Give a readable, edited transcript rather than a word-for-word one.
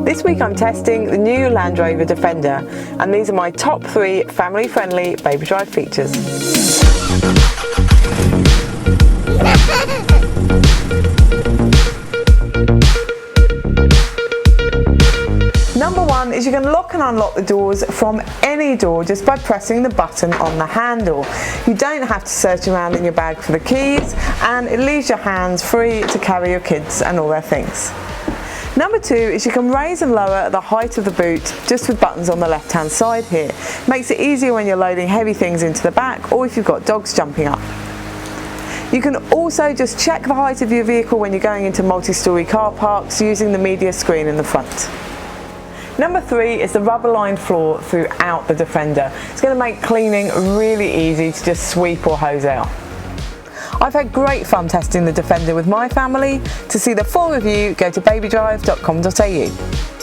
This week I'm testing the new Land Rover Defender, and these are my top 3 family-friendly baby drive features. Number 1 is you can lock and unlock the doors from any door just by pressing the button on the handle. You don't have to search around in your bag for the keys, and it leaves your hands free to carry your kids and all their things. Number 2 is you can raise and lower the height of the boot just with buttons on the left hand side here. Makes it easier when you're loading heavy things into the back or if you've got dogs jumping up. You can also just check the height of your vehicle when you're going into multi-storey car parks using the media screen in the front. Number 3 is the rubber lined floor throughout the Defender. It's going to make cleaning really easy to just sweep or hose out. I've had great fun testing the Defender with my family. To see the full review, go to BabyDrive.com.au.